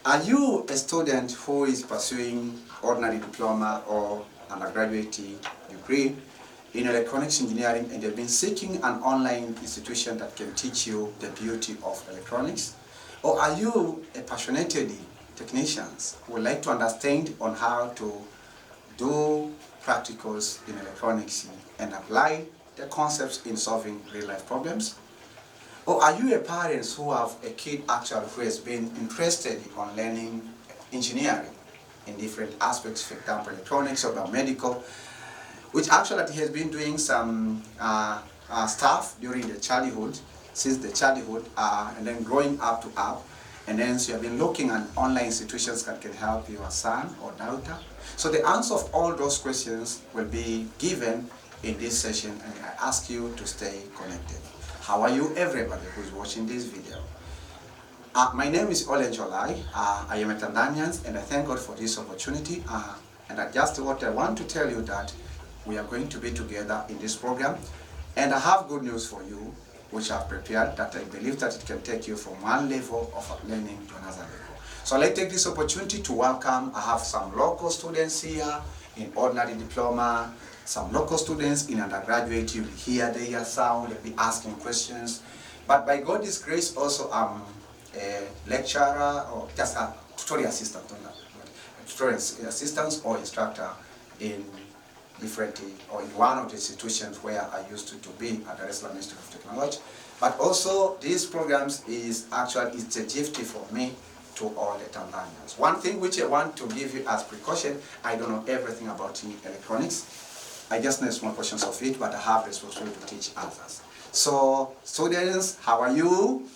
Are you a student who is pursuing ordinary diploma or undergraduate degree in electronics engineering and you've been seeking an online institution that can teach you the beauty of electronics? Or are you a passionate technician who would like to understand on how to do practicals in electronics and apply the concepts in solving real-life problems? Or are you a parent who have a kid actually who has been interested in learning engineering in different aspects, for example, electronics or biomedical, which actually has been doing some stuff during the childhood, since the childhood, and then growing up, and then so you have been looking at online institutions that can help your son or daughter. So the answer of all those questions will be given in this session, and I ask you to stay connected. How are you, everybody who is watching this video? My name is Olenjolai. I am a Tanzanian, and I thank God for this opportunity. And what I want to tell you that we are going to be together in this program, and I have good news for you, which I've prepared, that I believe that it can take you from one level of learning to another level. So let's take this opportunity to welcome. I have some local students here in ordinary diploma, some local students in undergraduate. You will hear their sound, they'll be asking questions. But by God's grace, also I'm a lecturer or just a tutorial assistant, tutorial assistant or instructor in different or in one of the institutions where I used to be at the Islam Institute of Technology. But also these programs is actually it's a gift for me to all the Tanzanians. One thing which I want to give you as precaution, I don't know everything about electronics. I just know small portions of it, but I have the responsibility to teach others. So students, how are you?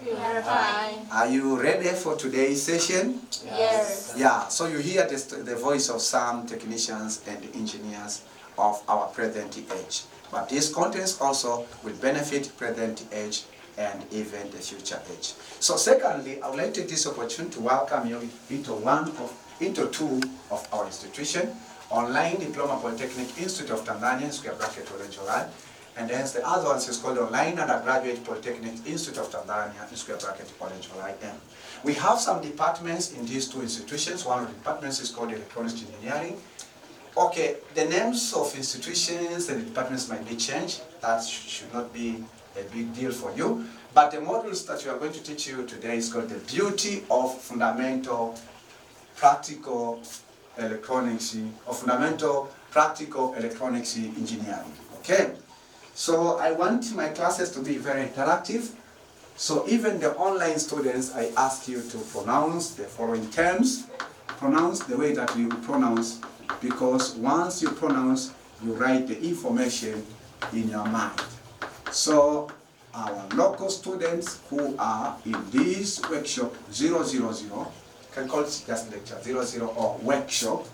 We are fine. Are you ready for today's session? Yes. Yeah, so you hear the voice of some technicians and engineers of our present age. But these contents also will benefit present age and even the future age. So secondly, I would like to take this opportunity to welcome you into two of our institutions. Online Diploma Polytechnic Institute of Tanzania, square bracket Olenjolai, and then the other one is called Online Undergraduate Polytechnic Institute of Tanzania, square bracket OLENJOLAIM. We have some departments in these two institutions. One of the departments is called Electronics Engineering. Okay, the names of institutions and the departments might be changed. That should not be a big deal for you. But the modules that we are going to teach you today is called the beauty of fundamental practical electronics or fundamental practical electronics engineering. Okay, so I want my classes to be very interactive. So even the online students, I ask you to pronounce the following terms. Pronounce the way that you pronounce, because once you pronounce, you write the information in your mind. So our local students who are in this workshop 000, can call it just lecture 00 or workshop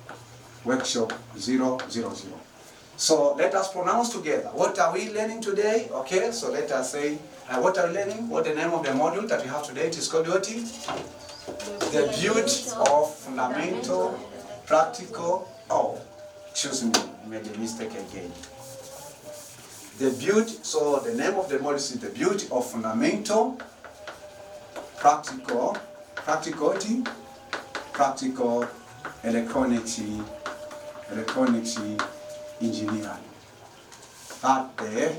000. So let us pronounce together. What are we learning today? Okay, so let us say, what are we learning? What the name of the module that we have today? It is called what? The beauty of fundamental practical. Oh, excuse me, I made a mistake again. The beauty. So the name of the module is the beauty of fundamental practical electronics engineering. That's the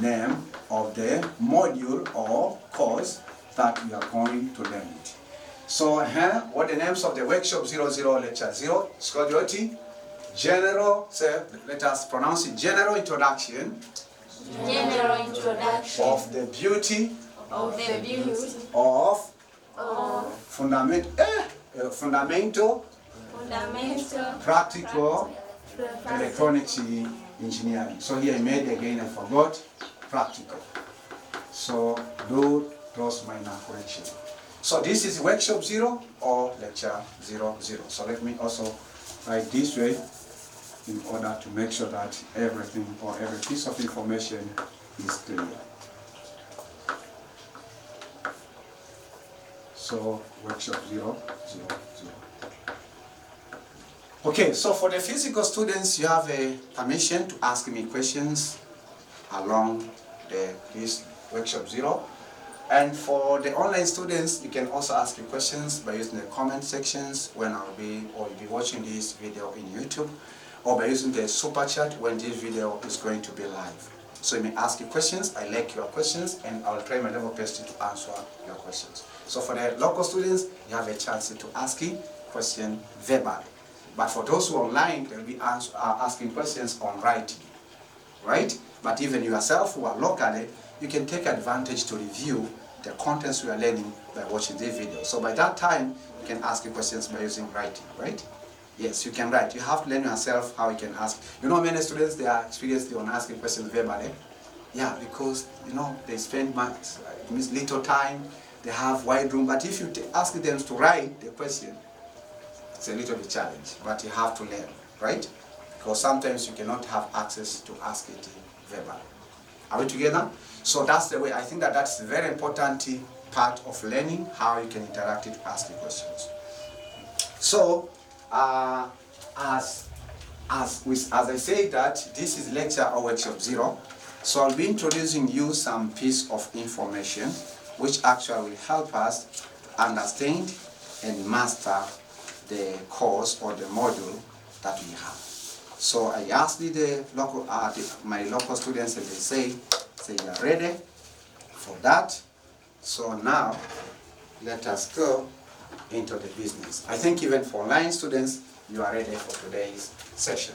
name of the module or course that we are going to learn it. So here, what the names of the workshop 00 lecture 0 is called what? General, let us pronounce it, general introduction. General introduction Of the beauty of the beauty of of fundamental practical electronics engineering. So here I made again, I forgot practical. So do those minor corrections. So this is workshop 0 or lecture 00. So let me also write this way in order to make sure that everything or every piece of information is clear. So workshop 000. Okay, so for the physical students, you have a permission to ask me questions along this workshop 0. And for the online students, you can also ask your questions by using the comment sections when you'll be watching this video in YouTube, or by using the super chat when this video is going to be live. So you may ask your questions. I like your questions, and I'll try my level best to answer your questions. So for the local students, you have a chance to ask a question verbally. But for those who are online, they'll be asking questions on writing, right? But even yourself who are locally, you can take advantage to review the contents we are learning by watching this video. So by that time, you can ask your questions by using writing, right? Yes, you can write. You have to learn yourself how you can ask. You know, many students, they are experienced on asking questions verbally. Yeah, because, you know, they spend little time, they have wide room. But if you ask them to write the question, it's a little bit challenge. But you have to learn, right? Because sometimes you cannot have access to ask it verbally. Are we together? So that's the way. I think that's a very important part of learning, how you can interact to ask the questions. So, as I say that this is lecture or workshop 0, so I'll be introducing you some piece of information which actually will help us understand and master the course or the module that we have. So I asked my local students, and they say you are ready for that. So now let us go into the business. I think even for online students, you are ready for today's session.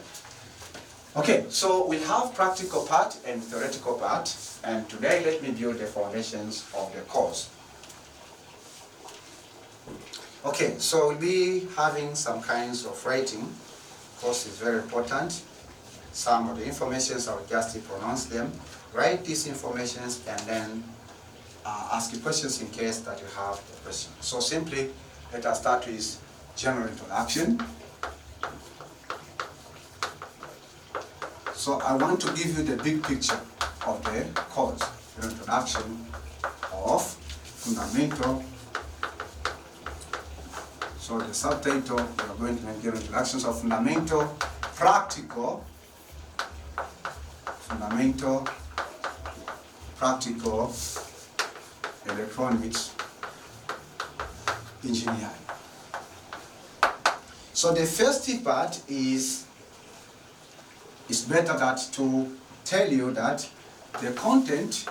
Okay, so we have practical part and theoretical part, and today let me build the foundations of the course. Okay, so we'll be having some kinds of writing. Of course, it's very important. Some of the informations, I'll just pronounce them. Write these informations and then ask you questions in case that you have a question. So simply, let us start with general introduction. So I want to give you the big picture of the course. The introduction of fundamental. So the subtitle, we are going to make introductions of fundamental, practical, electronics engineering. So the first part is better that to tell you that the content,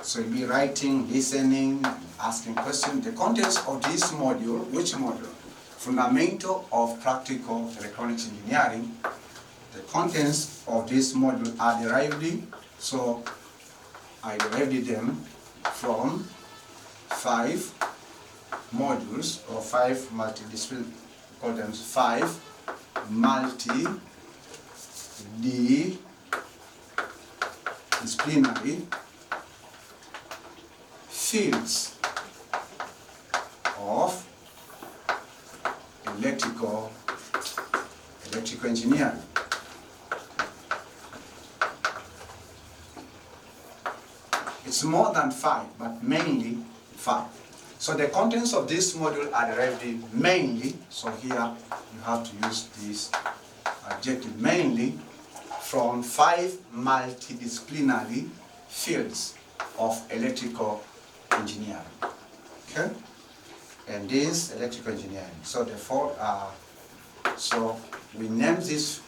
so you'll be writing, listening, asking questions. The contents of this module, which module? Fundamental of Practical Electronics Engineering. The contents of this module are derived, so I derived them from 5 modules or 5 multidisciplinary, call them 5 multidisciplinary fields of electrical engineering. It's more than 5, but mainly 5. So the contents of this module are derived mainly, so here you have to use this adjective, mainly from 5 multidisciplinary fields of electrical engineering. Okay? And this electrical engineering. So therefore, so we name these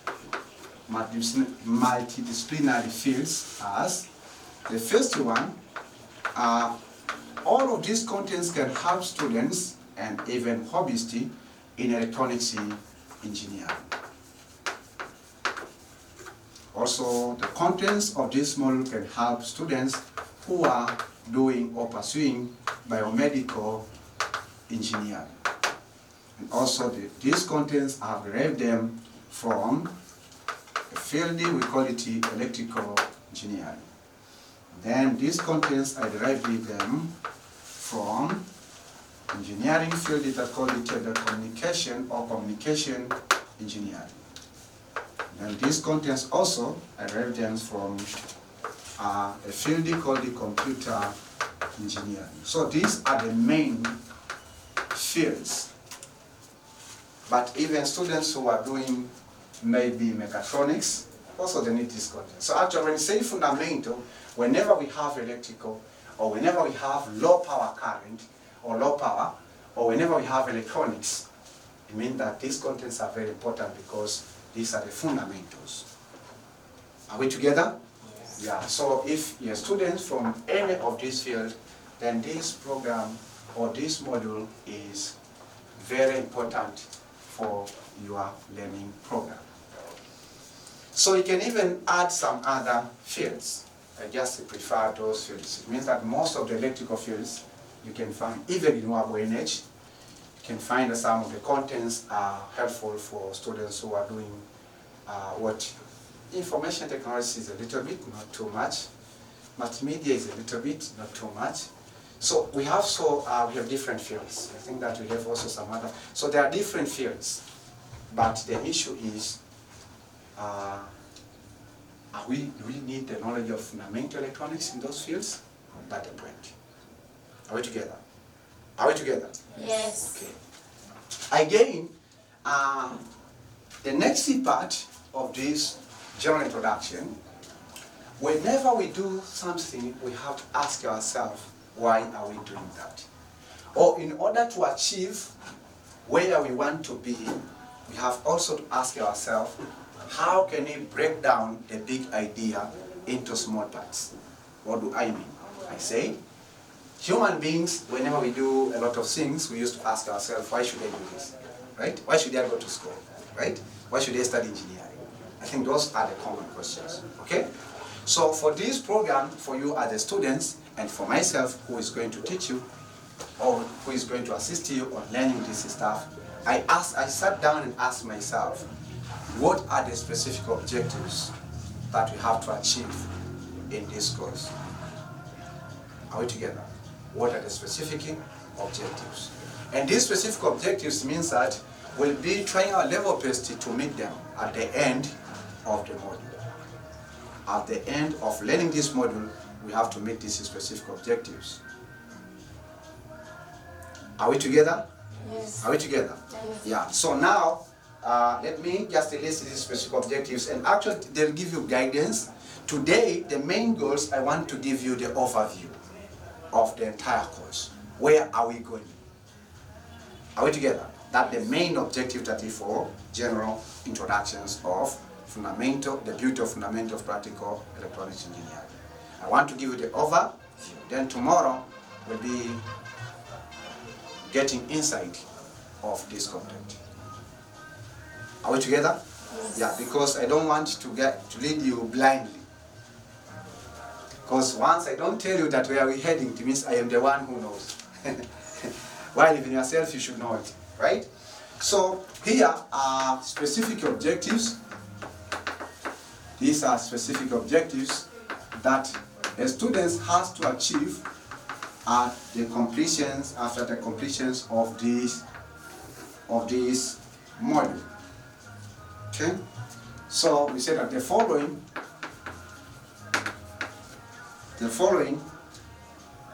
multidisciplinary fields as the first one. All of these contents can help students and even hobbyists in electronics engineering. Also, the contents of this module can help students who are doing or pursuing biomedical engineering. And also, these contents, I have derived them from a field, we call it electrical engineering. Then these contents, I derived them from engineering field that I call it telecommunication or communication engineering. And these contents also, I derived them from a field called the computer engineering. So these are the main fields. But even students who are doing maybe mechatronics, also they need this content. So actually when you say fundamental, whenever we have electrical, or whenever we have low power current, or low power, or whenever we have electronics, it means that these contents are very important because these are the fundamentals. Are we together? Yes. Yeah, so if you're students from any of these fields, then this program or this module is very important for your learning program. So you can even add some other fields. I just prefer those fields. It means that most of the electrical fields you can find, even renewable energy, you can find that some of the contents are helpful for students who are doing what information technology is a little bit, not too much. Multimedia is a little bit, not too much. So we have different fields. I think that we have also some other. So there are different fields, but the issue is, do we need the knowledge of fundamental electronics in those fields? That's the point. Are we together? Are we together? Yes. Okay. Again, the next part of this general introduction, whenever we do something, we have to ask ourselves, why are we doing that? Or in order to achieve where we want to be, we have also to ask ourselves, how can we break down a big idea into small parts? What do I mean? I say, human beings, whenever we do a lot of things, we used to ask ourselves, why should I do this? Right? Why should I go to school? Right? Why should I study engineering? I think those are the common questions. Okay? So for this program, for you as the students, and for myself, who is going to teach you, or who is going to assist you on learning this stuff, I sat down and asked myself, what are the specific objectives that we have to achieve in this course? Are we together? What are the specific objectives? And these specific objectives means that we'll be trying our level best to meet them at the end of the module. At the end of learning this module, we have to meet these specific objectives. Are we together? Yes. Are we together? Yes. Yeah. So now, let me just list these specific objectives, and actually they'll give you guidance. Today, the main goals, I want to give you the overview of the entire course. Where are we going? Are we together? That's the main objective 34, general introductions of the beauty of fundamental of practical electronics engineering. I want to give you the overview. Then tomorrow we'll be getting insight of this content. Are we together? Yes. Yeah, because I don't want to lead you blindly. Because once I don't tell you that where we're heading, it means I am the one who knows. While even yourself, you should know it, right? So here are specific objectives. These are specific objectives that a student has to achieve at the completions, after the completions of this module. Okay? So we said that the following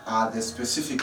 are the specific